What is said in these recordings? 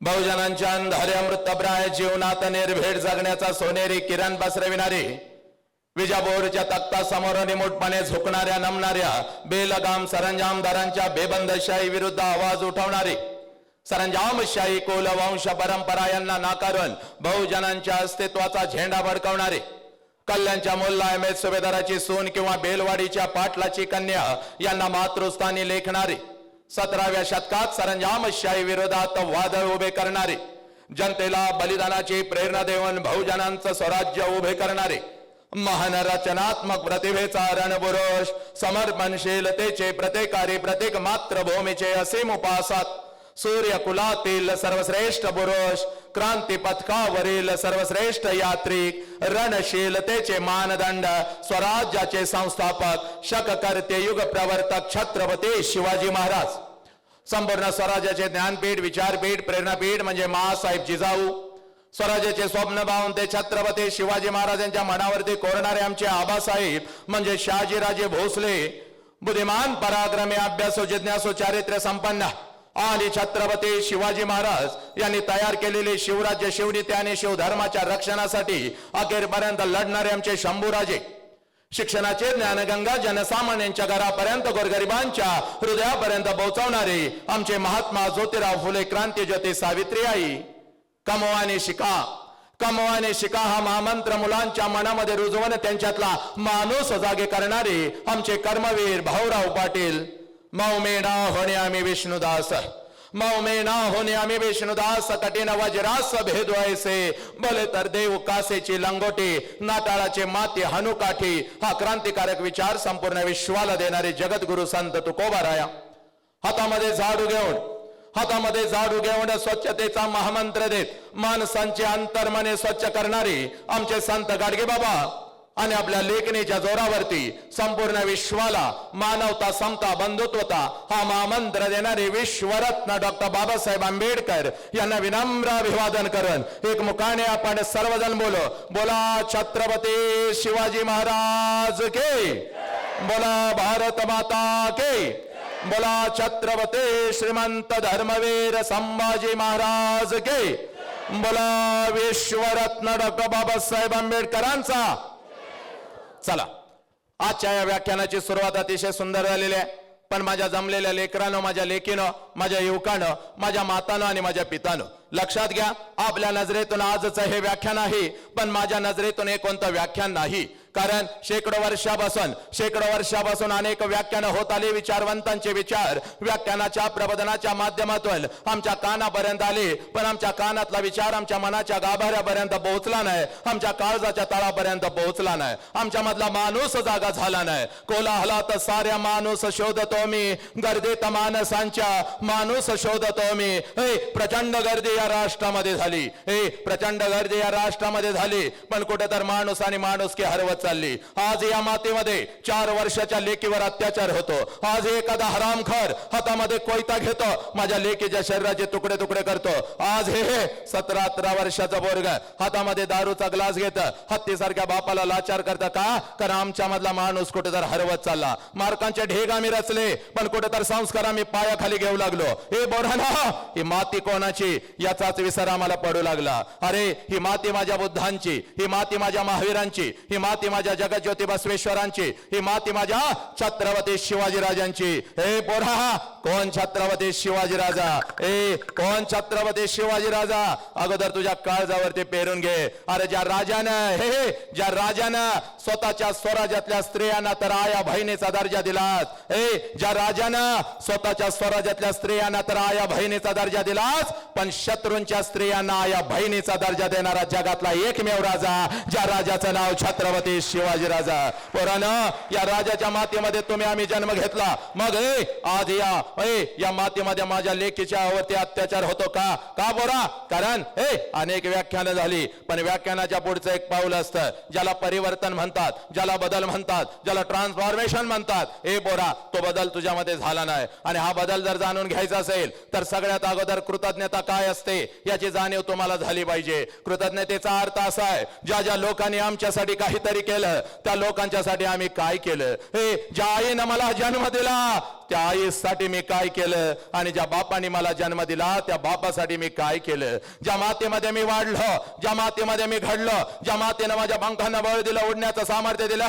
बहुजनांच्या अंधाऱ्या मृतप्राय जीवनात निर्भीड जगण्याचा सोनेरी किरण पसरविणारे, विजापूरच्या तख्ता समोर निमूटपणे झुकणाऱ्या नमणाऱ्या बेलगाम सरंजामदारांच्या बेबंदशाही विरुद्ध आवाज उठवणारे, सरंजामशाही कुलवंश परंपरा यांना नाकारून बहुजनांच्या अस्तित्वाचा झेंडा भडकवणारे, कल्याणच्या मुल्ला अहमेद सुभेदाराची सून किंवा बेलवाडीच्या पाटलाची कन्या यांना मातृस्थानी लेखणारे, 17व्या शतकात सरंजामशाही विरोधात वादळ उभे करणारे, जनतेला बलिदानाची प्रेरणा देऊन बहुजनांचं स्वराज्य उभे करणारे, महान रचनात्मक प्रतिभेचा रणपुरुष, समर्पणशीलतेचे प्रत्येकारी प्रत्येक मातृभूमीचे असीम उपासक, सूर्यकुलातील सर्वश्रेष्ठ पुरुष, क्रांती पथकावरील सर्वश्रेष्ठ यात्रिक, रणशीलतेचे मानदंड, स्वराज्याचे संस्थापक, शककर्ते, युग प्रवर्तक छत्रपती शिवाजी महाराज, संपूर्ण स्वराज्याचे ज्ञानपीठ, विचारपीठ, प्रेरणापीठ म्हणजे माँसाहेब जिजाऊ, स्वराज्याचे स्वप्न पाहून ते छत्रपती शिवाजी महाराजांच्या मनावरती कोरणारे आमचे आबासाहेब म्हणजे शहाजीराजे भोसले, बुद्धिमान, पराक्रमी, अभ्यासू, जिज्ञासू, चारित्र्य संपन्न आणि छत्रपती शिवाजी महाराज यांनी तयार केलेले शिवराज्य, शिवनीती आणि शिवधर्माच्या रक्षणासाठी अखेरपर्यंत लढणारे आमचे शंभूराजे, शिक्षणाचे ज्ञानगंगा जनसामान्यांच्या घरापर्यंत, गोरगरिबांच्या हृदयापर्यंत पोहोचवणारे आमचे महात्मा ज्योतिराव फुले, क्रांतीज्योती सावित्रीबाई, कमवाने शिका, कमवाने शिका हा महामंत्र मुलांच्या मनामध्ये रुजवून त्यांच्यातला माणूस जागे करणारे आमचे कर्मवीर भाऊराव पाटील, मौमेना होणे आम्ही विष्णुदास, मौमेना होणे आम्ही विष्णुदास, कठीण वज्रास भेदवायचे, भले तर देव कासेची लंगोटी, नाताळाचे माती हनुकाठी हा क्रांतिकारक विचार संपूर्ण विश्वाला देणारे जगद्गुरु संत तुकोबाराया, हातामध्ये झाडू घेऊन स्वच्छतेचा महामंत्र देत माणसांचे अंतर्मने स्वच्छ करणारे आमचे संत गाडगे बाबा आणि आपल्या लेखणीच्या जोरावरती संपूर्ण विश्वाला मानवता, समता, बंधुत्वता हा महामंत्र देणारे विश्वरत्न डॉक्टर बाबासाहेब आंबेडकर यांना विनम्र अभिवादन करून एक मुखाने आपण सर्वजण बोला छत्रपती शिवाजी महाराज के, बोला भारत माता के, बोला छत्रपती श्रीमंत धर्मवीर संभाजी महाराज के, बोला विश्वरत्न डॉक्टर बाबासाहेब आंबेडकरांचा। चला, आजच्या या व्याख्यानाची सुरुवात अतिशय सुंदर झालेली आहे, पण माझ्या जमलेल्या लेकरांनो, माझ्या लेकीनं, माझ्या युवकानं, माझ्या मातानं आणि माझ्या पितानं लक्षात घ्या, आपल्या नजरेतून आजच हे व्याख्यान आहे, पण माझ्या नजरेतून हे कोणतं व्याख्यान नाही, कारण शेकडो वर्षापासून अनेक व्याख्यान होत आले, विचारवंतांचे विचार व्याख्यानाच्या प्रबोधनाच्या माध्यमातून आमच्या कानापर्यंत आले, पण आमच्या कानातला विचार आमच्या मनाच्या गाभाऱ्यापर्यंत पोहोचला नाही, आमच्या काळजाच्या तळापर्यंत पोहोचला नाही, आमच्या मधला माणूस जागा झाला नाही, कोलाहलात साऱ्या माणूस शोधतो मी, गर्दीत माणसांच्या माणूस शोधतो मी, प्रचंड गर्दी या राष्ट्रामध्ये झाली, प्रचंड गर्दी या राष्ट्रामध्ये झाली, पण कुठे तर माणूस आणि माणूस की हरवत चालली। आज या मातीमध्ये 4 वर्षाच्या लेकीवर अत्याचार होतो, आज एखादा हरामखोर हातामध्ये कोयता घेतो, माझ्या लेकीच्या शरीराचे तुकडे तुकडे करतो, आज हे 17-18 वर्षाचा पोरग हातामध्ये दारूचा ग्लास घेत हत्तीसारख्या बापाला लाचार करतं का? कारण आमच्या मधला माणूस कुठे तर हरवत चालला, मार्कांचे ढेग आम्ही रचले, पण कुठे तर संस्कार आम्ही पायाखाली घेऊ लागलो। हे बोराना, ही माती कोणाची याचाच विसर आम्हाला पडू लागला। अरे, ही माती माझ्या बुद्धांची, ही माती माझ्या महावीरांची, ही माती माझ्या जगज्योती बसवेश्वरांची, ही माती माझ्या छत्रपती शिवाजीराजांची। हे पोरा, कोण छत्रपती शिवाजीराजा? कोण छत्रपती शिवाजीराजा? अगोदर तुझ्या काळजावरती पेरून घे। अरे, ज्या राजानं स्वतःच्या स्वराज्यातल्या स्त्रियांना तर आया बहिणीचा दर्जा दिलास, ज्या राजानं स्वतःच्या स्वराज्यातल्या स्त्रियांना तर आया बहिणीचा दर्जा दिलास, पण शत्रूंच्या स्त्रियांना आया बहिणीचा दर्जा देणारा जगातला एकमेव राजा, ज्या राजाचं नाव छत्रपती शिवाजी राजा। पोरानं, या राजाच्या मातीमध्ये तुम्ही आम्ही जन्म घेतला, मग आज या मातीमध्ये माझ्या लेकीच्या वरती अत्याचार होतो का? का पोरा? कारण अनेक व्याख्यानं झाली, पण व्याख्यानाच्या पुढचं एक पाऊल असतं, ज्याला परिवर्तन म्हणतात, ज्याला बदल म्हणतात, ज्याला ट्रान्सफॉर्मेशन म्हणतात। पोरा, तो बदल तुझ्यामध्ये झाला नाही, आणि हा बदल जर जाणून घ्यायचा असेल तर सगळ्यात अगोदर कृतज्ञता काय असते याची जाणीव तुम्हाला झाली पाहिजे। कृतज्ञतेचा अर्थ असा आहे, ज्या लोकांनी आमच्यासाठी काहीतरी केलं त्या लोकांच्यासाठी आम्ही काय केलं। ज्या आईनं मला जन्म दिला त्या आईसाठी मी काय केलं, आणि ज्या बापाने मला जन्म दिला त्या बापासाठी मी काय केलं. ज्या मातेमध्ये मी वाढलो, ज्या मातेमध्ये मी घडलो, ज्या मातेनं माझ्या पंखांना बळ दिलं, उडण्याचं सामर्थ्य दिलं,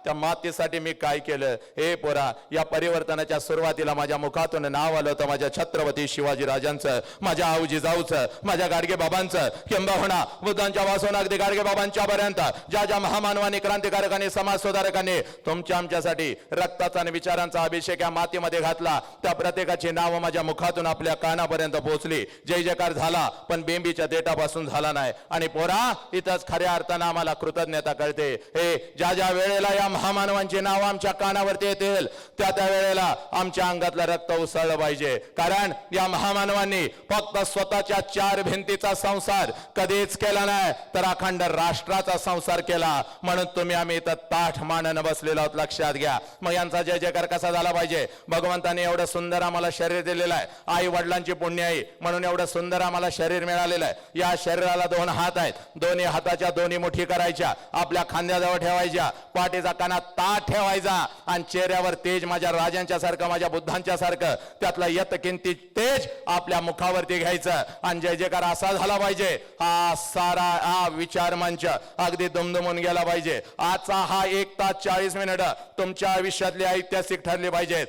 त्या मातेसाठी मी काय केलं. हे पोरा, या परिवर्तनाच्या सुरुवातीला माझ्या मुखातून नाव आलं होतं माझ्या छत्रपती शिवाजी राजांचं, माझ्या आऊजी जाऊचं, माझ्या गाडगे बाबांचं, किंबहुना बुद्धांच्या वासून अगदी गाडगे बाबांच्या पर्यंत ज्या ज्या महामानवांनी, क्रांतिकारकांनी, समाज सुधारकांनी तुमच्या आमच्यासाठी रक्ताचा आणि विचारांचा अभिषेक या मातीमध्ये घातला, त्या प्रत्येकाची नावं माझ्या मुखातून आपल्या कानापर्यंत पोहोचली. जय जयकार झाला, पण बेंबीच्या देठापासून झाला नाही. आणि पोरा, इथंच खऱ्या अर्थानं आम्हाला कृतज्ञता कळते. हे ज्या ज्या वेळेला या महामानवांची नाव आमच्या कानावरती येतील, त्या त्या वेळेला आमच्या अंगातलं रक्त उसळलं पाहिजे. कारण या महामानवांनी फक्त स्वतःच्या चार भिंतीचा संसार कधीच केला नाही, तर अखंड राष्ट्राचा संसार केला. म्हणून तुम्ही आम्ही इथं ताठ मानानं बसलेलो आहोत, लक्षात घ्या. मग यांचा जय जयकार कसा झाला पाहिजे. भगवंताने एवढं सुंदर आम्हाला शरीर दिलेलं आहे, आई वडिलांची पुण्य आहे म्हणून एवढं सुंदर आम्हाला शरीर मिळालेलं आहे. या शरीराला दोन हात आहेत, दोन्ही हाताच्या दोन्ही मुठी करायच्या, आपल्या खांद्याजवळ ठेवायच्या, पाठीचा कानात ताट ठेवायचा, आणि चेहऱ्यावर तेज माझ्या राजांच्या सारखं, माझ्या बुद्धांच्या सारखं त्यातलं यत किंती तेज आपल्या मुखावरती घ्यायचं, आणि जय जयकार असा झाला पाहिजे. हा सारा हा विचार मंच अगदी दुमदुमून गेला पाहिजे. आजचा हा 1 तास 40 मिनिट तुमच्या आयुष्यातली ऐतिहासिक ठरली पाहिजेत.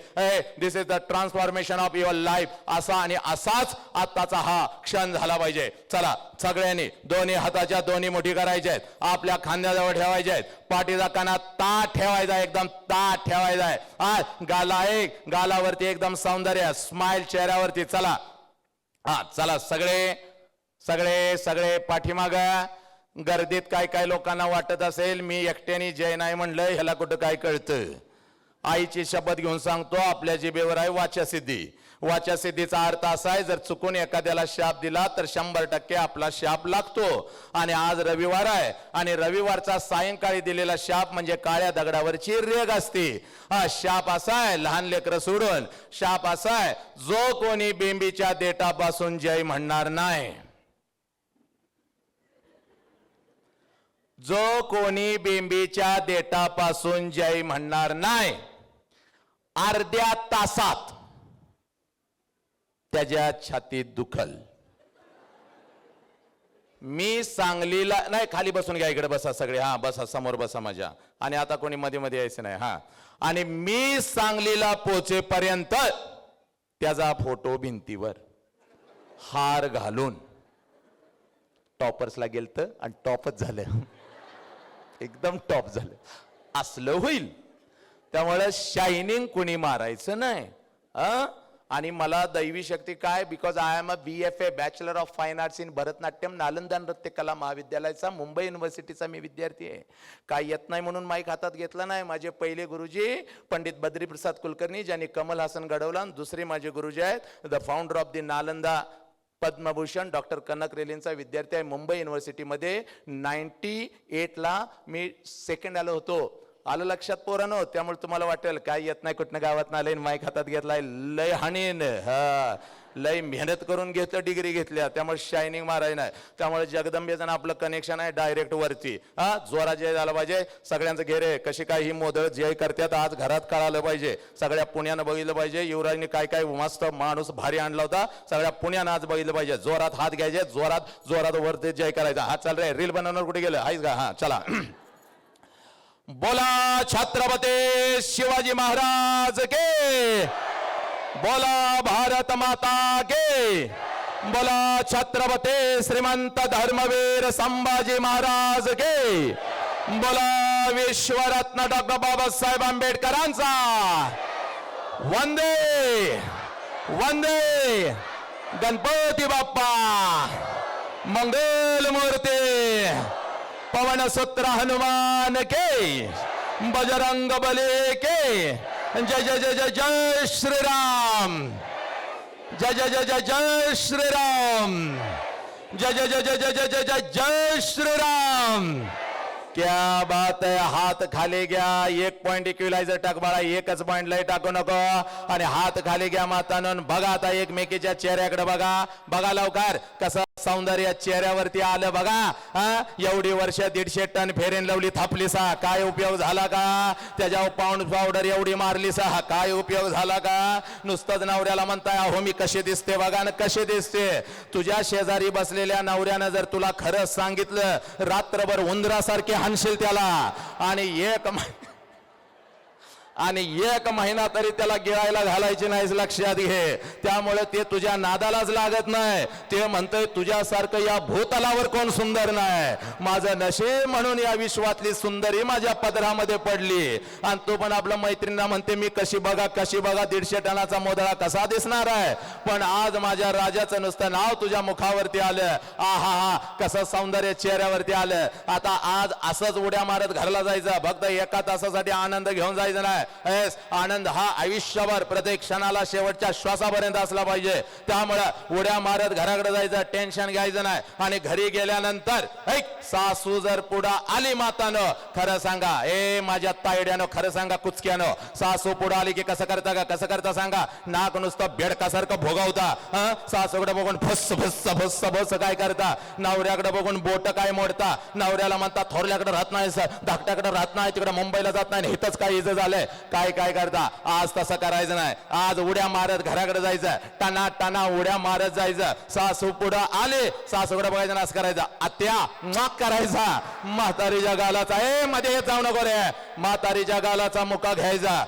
This is the transformation of your life. असा आणि असाच आत्ताचा हा क्षण झाला पाहिजे. चला सगळ्यांनी दोन्ही हाताच्या दोन्ही मुठी करायच्या आहेत, आपल्या खांद्याजवळ ठेवायच्या आहेत, पाठीचा कानात ताट ठेवायचा, एकदम ताट ठेवायचा आहे. गाला एक गालावरती एकदम सौंदर्य, स्माइल चेहऱ्यावरती. चला चला सगळे सगळे सगळे पाठीमाग. गर्दीत काय काय लोकांना वाटत असेल मी एकट्याने जय नाही म्हणलं, ह्याला कुठं काय कळतं. आईची शपथ घेऊन सांगतो, आपल्या जिभेवर आहे वाचासिद्धी. वाचासिद्धीचा अर्थ असा आहे, जर चुकून एखाद्याला शाप दिला तर 100% आपला शाप लागतो. आणि आज रविवार आहे, आणि रविवारचा सायंकाळी दिलेला शाप म्हणजे काळ्या दगडावरची रेग असते. हा शाप असा आहे, लहान लेकरं सोडून, शाप असा आहे, जो कोणी बेंबीच्या देठापासून जय म्हणणार नाही, जो कोणी बेंबीच्या देठापासून जय म्हणणार नाही, अर्ध्या तासात त्याच्या छातीत दुखल. मी सांगलीला नाही, खाली बसून घ्या, इकडे बसा सगळे. हा बसा, समोर बसा माझ्या. आणि आता कोणी मध्ये मध्ये यायचं नाही. हा, आणि मी सांगलीला पोहोचेपर्यंत त्याचा फोटो भिंतीवर हार घालून टॉपर्सला गेलत आणि टॉपच झालं, एकदम टॉप झालं, असलं होईल. त्यामुळे शायनिंग कुणी मारायचं नाही. आणि मला दैवी शक्ती काय, because I am a BFA bachelor of fine arts in Bharatanatyam, Nalanda नृत्य कला महाविद्यालयाचा, मुंबई युनिव्हर्सिटीचा मी विद्यार्थी आहे. काय येत नाही म्हणून माईक हातात घेतला नाही. माझे पहिले गुरुजी पंडित बद्रीप्रसाद कुलकर्णी, ज्यांनी कमल हासन घडवला. दुसरे माझे गुरुजी आहेत the founder of the Nalanda Padma Bhushan doctor Kanak रेलेंचा विद्यार्थी आहे. मुंबई युनिव्हर्सिटीमध्ये 98ला मी सेकंड आलो होतो. आलं लक्षात पोरांनो. त्यामुळे तुम्हाला वाटेल काय येत नाही, कुठनं गावात आलंय, माईक हातात घेतलाय, लय हाणीन, लय मेहनत करून घेतलं, डिग्री घेतल्या, त्यामुळे शायनिंग माराय नाही. त्यामुळे जगदंबेचं आपलं कनेक्शन आहे डायरेक्ट वरती. जोरा जय झाला पाहिजे. सगळ्यांचं घेरे कशी काय ही मोदळ जय करतात आज घरात कळालं पाहिजे. सगळ्या पुण्यानं बघितलं पाहिजे. युवराजने काय काय मस्त माणूस भारी आणला होता, सगळ्या पुण्यानं आज बघितलं पाहिजे. जोरात हात घ्यायचे, जोरात जोरात वरती जय करायचा. हा चाल रे, रील बनवणार कुठे गेलं आहेस का. हा चला. बोला छत्रपती शिवाजी महाराज के, बोला भारत माता के, बोला छत्रपती श्रीमंत धर्मवीर संभाजी महाराज के, बोला विश्वरत्न डॉक्टर बाबासाहेब आंबेडकरांचा वंदे वंदे. गणपती बाप्पा मंगल मूर्ती, पवन सूत्र हनुमान के, बजरंग बली के. जय जय जय जय जय श्री राम, जय जय जय जय जय श्री राम, जय जय जय जय जय जय जय जय जय श्री राम. क्या बात आहे. हात खाली घ्या. 1 पॉइंट इक्विलायझर टाक बाळा. एकच पॉइंट लय टाकू नको. आणि हात खाली घ्या मातानं. बघा आता एकमेकीच्या चेहऱ्याकडे बघा. बघा लवकर कसं सौंदर्य चेहऱ्यावरती आलं बघा. एवढी वर्ष 150 टन फेरेन लवली थापली सा, काय उपयोग झाला का? त्याच्यावर पावडर एवढी मारली सा, काय उपयोग झाला का? नुसतंच नवऱ्याला म्हणताय अहो मी कशी दिसते बघा ना कशी दिसते. तुझ्या शेजारी बसलेल्या नवऱ्यानं जर तुला खरंच सांगितलं रात्रभर उंदरासारखे हाणशील त्याला. आणि एक महिना तरी त्याला गिळायला घालायची नाहीस, लक्षात घे. त्यामुळे ते तुझ्या नादालाच लागत नाही. ते म्हणतंय तुझ्यासारखं या भूतलावर कोण सुंदर नाही. माझं नशीब म्हणून या विश्वातली सुंदरी माझ्या पदरामध्ये पडली. आणि तू पण आपल्या मैत्रिणींना म्हणते मी कशी बघा 150 टनाचा मोदळा कसा दिसणार आहे. पण आज माझ्या राजाचं नुसतं नाव तुझ्या मुखावरती आलं. आहा हा कसं सौंदर्य चेहऱ्यावरती आलं. आता आज असंच उड्या मारत घरला जायचं. फक्त एका तासासाठी आनंद घेऊन जायचं नाही. आनंद हा आयुष्यभर प्रत्येक क्षणाला शेवटच्या श्वासापर्यंत असला पाहिजे. त्यामुळे उड्या मारत घराकडे जायचं, टेन्शन घ्यायचं नाही. आणि घरी गेल्यानंतर सासू जर पुढे आली मातानं, खरं सांगा ए माझ्या तायड्यानं, खरं सांगा कुचक्यानं, सासू पुढे आली की कसं करता का कसं करता सांगा. नाक नुसतं बेडकासारखं भोगावता. सासूकडे बघून फुस फुस फुस फुस काय करता. नवऱ्याकडे बघून बोट काय मोडता. नवऱ्याला म्हणता थोरल्याकडे राहत नाही, धाकट्याकडे राहत नाही, तिकडे मुंबईला जात नाही, हिथंच काय इज झालंय. काय काय करता. आज तसं करायचं नाही. आज उड्या मारत घराकडे जायचं. टना टना उड्या मारत जायचं. सासू पुढे आले सासूकडे बघायचं नाच करायचा. आत्या माक करायचा. म्हातारीच्या गालाचा मध्ये येत जाऊ नको रे. म्हातारीच्या गालाचा मुका घ्यायचा.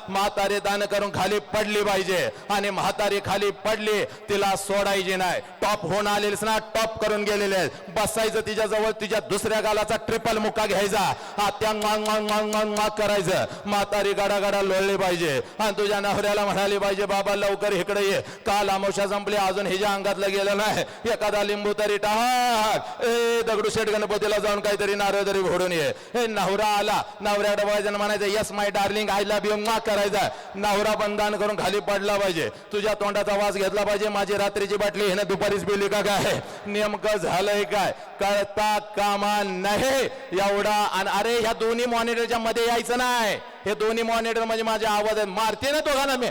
म्हातारी दान करून खाली पडली पाहिजे. आणि म्हातारी खाली पडली तिला सोडायची नाही. टॉप होऊन आलेलीस ना, टॉप करून गेलेले बसायचं तिच्या जवळ. तिच्या दुसऱ्या गालाचा ट्रिपल मुका घ्यायचा. आत्या मांग करायचं. म्हातारी गाडा गाडा लोळली पाहिजे. आणि तुझ्या नवऱ्याला म्हणाली पाहिजे बाबा लवकर इकडे ये, काल अमावस्या संपली अजून हिच्या अंगातलं गेलं नाही. एखादा लिंबू तरी टाक. दगडूशेठ गणपतीला जाऊन काहीतरी नारळ तरी फोडून ये. नवरा आला, नवऱ्याकडे बघायचं म्हणायचं yes my darling I love you माक करायचा. नवरा बंधन करून खाली पडला पाहिजे. तुझ्या तोंडाचा वास घेतला पाहिजे. माझी रात्रीची बाटली हिने दुपारीच पिली का काय, नेमकं झालंय काय कळता कामा नाही. एवढा आणि अरे ह्या दोन्ही मॉनिटरच्या मध्ये यायचं नाही. हे दोन्ही मॉनिटर म्हणजे माझे आवाज आहेत. मारते ना तो का ना मी.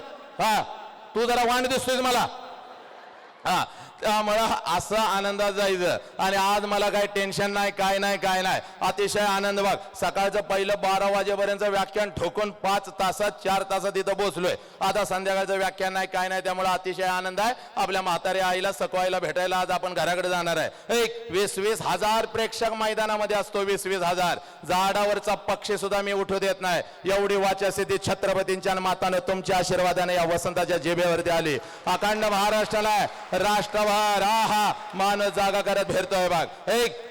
तू जरा वांड दिसतोय मला. त्यामुळं असं आनंदात जायचं. आणि आज मला काही टेन्शन नाही, काय नाही काय नाही, अतिशय आनंद. बघ सकाळचं पहिलं 12 वाजेपर्यंत व्याख्यान ठोकून 5 तासात 4 तासात इथं पोहोचलोय. आता संध्याकाळचं व्याख्यान नाही काय नाही. त्यामुळे अतिशय आनंद आहे. आपल्या म्हाताऱ्या आईला सकवायला भेटायला आज आपण घराकडे जाणार आहे. 20-20 हजार प्रेक्षक मैदानामध्ये असतो. 20-20 हजार. झाडावरचा पक्षी सुद्धा मी उठू देत नाही. एवढी वाचस्थिती छत्रपतींच्या मातानं तुमच्या आशीर्वादाने या वसंताच्या जिभेवरती आली. अखंड महाराष्ट्राला राष्ट्र मान जागा करत फिरतोय बघ.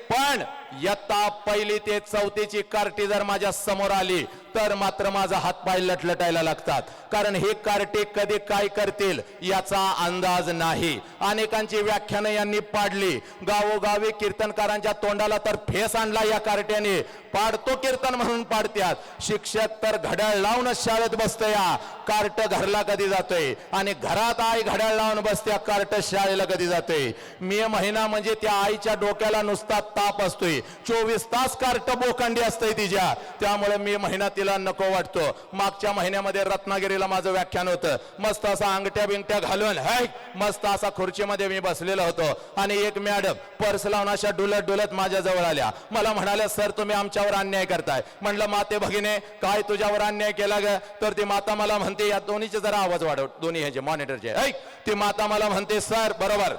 पण इयत्ता 1ली ते 4थीची कार्टी जर माझ्या समोर आली तर मात्र माझा हातपाय लटलटायला लागतात. कारण हे कार्टे कधी काय करतील याचा अंदाज नाही. अनेकांची व्याख्यानं यांनी पाडली. गावोगावी कीर्तनकारांच्या तोंडाला तर फेस आणला या कार्ट्याने. पाडतो कीर्तन म्हणून पाडत्यात. शिक्षक तर घड्याळ लावूनच शाळेत बसतया. कार्ट घरला कधी जातोय आणि घरात आई घड्याळ लावून बसत्या. कार्ट शाळेला कधी जातोय. मे महिना म्हणजे त्या आईच्या डोक्याला नुसता ताप असतोय. 24 तास कार्ट बोकांडी असतंय तिच्या. त्यामुळे मे महिना तिला नको वाटतो. मागच्या महिन्यामध्ये रत्नागिरीला माझं व्याख्यान होतं. मस्त असा अंगठ्या बिंगट्या घालून मस्त असा खुर्चीमध्ये मी बसलेलो होतो. आणि एक मॅडम पर्स लावून अशा डुलत डुलत माझ्या जवळ आल्या. मला म्हणाल्या सर तुम्ही आमच्यावर अन्याय करताय. म्हणलं माते भगिने काय तुझ्यावर अन्याय केला ग. तर ती माता मला म्हणते या दोन्हीचे जरा आवाज वाढव दोन्ही ह्याचे मॉनिटरचे. ती माता मला म्हणते सर बरोबर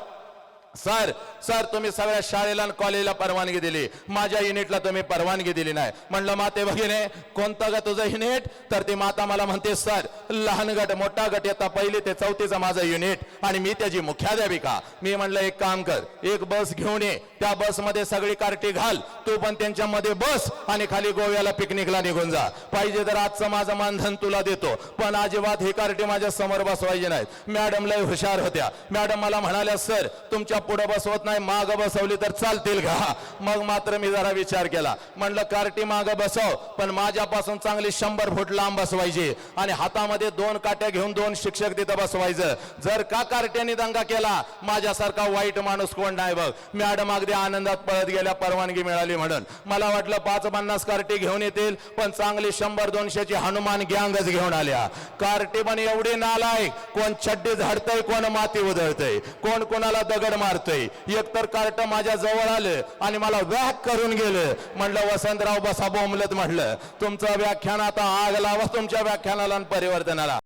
सर सर तुम्ही सगळ्या शाळेला आणि कॉलेजला परवानगी दिली, माझ्या युनिटला तुम्ही परवानगी दिली नाही. म्हणलं माते भगिने कोणतं ग तुझं युनिट. तर ती माता मला म्हणते सर लहान गट मोठा गट येता 1ली ते 4थीचं माझं युनिट आणि मी त्याची मुख्याध्यापिका. मी म्हणलं एक काम कर, एक बस घेऊन ये, त्या बसमध्ये सगळी कार्टी घाल, तू पण त्यांच्यामध्ये बस आणि खाली गोव्याला पिकनिकला निघून जा. पाहिजे तर आजचं माझं मानधन तुला देतो, पण अजिबात ही कार्टी माझ्या समोर बसवायची नाहीत. मॅडम लय हुशार होत्या. मॅडम मला म्हणाल्या सर तुमच्या खुर्च्या पुढे बसवत नाही, माग बसवली तर चालतील का? मग मात्र मी जरा विचार केला, म्हणलं कार्टी माग बसव, पण माझ्यापासून चांगली 100 फूट लांब बसवायची आणि हातामध्ये 2 काट्या घेऊन 2 शिक्षक तिथं बसवायचं. जर का कार्ट्याने दंगा केला, माझ्यासारखा वाईट माणूस कोण नाही बघ. मॅडम अगदी आनंदात पळत गेल्या परवानगी मिळाली म्हणून. मला वाटलं 5-50 कार्टी घेऊन येतील, पण चांगली 100-200ची हनुमान गँगच घेऊन आल्या. कार्टी पण एवढी नालायक, कोण छड्डी झाडतय, कोण माती उधळतय, कोण कोणाला दगड मारतय. एकतर कार्ट माझ्या जवळ आलं आणि मला वॅक करून गेलं. म्हणलं वसंतराव बसा बोंबलत, म्हणलं तुमचं व्याख्यान आता आग लावा तुमच्या व्याख्यानाला आणि परिवर्तनाला.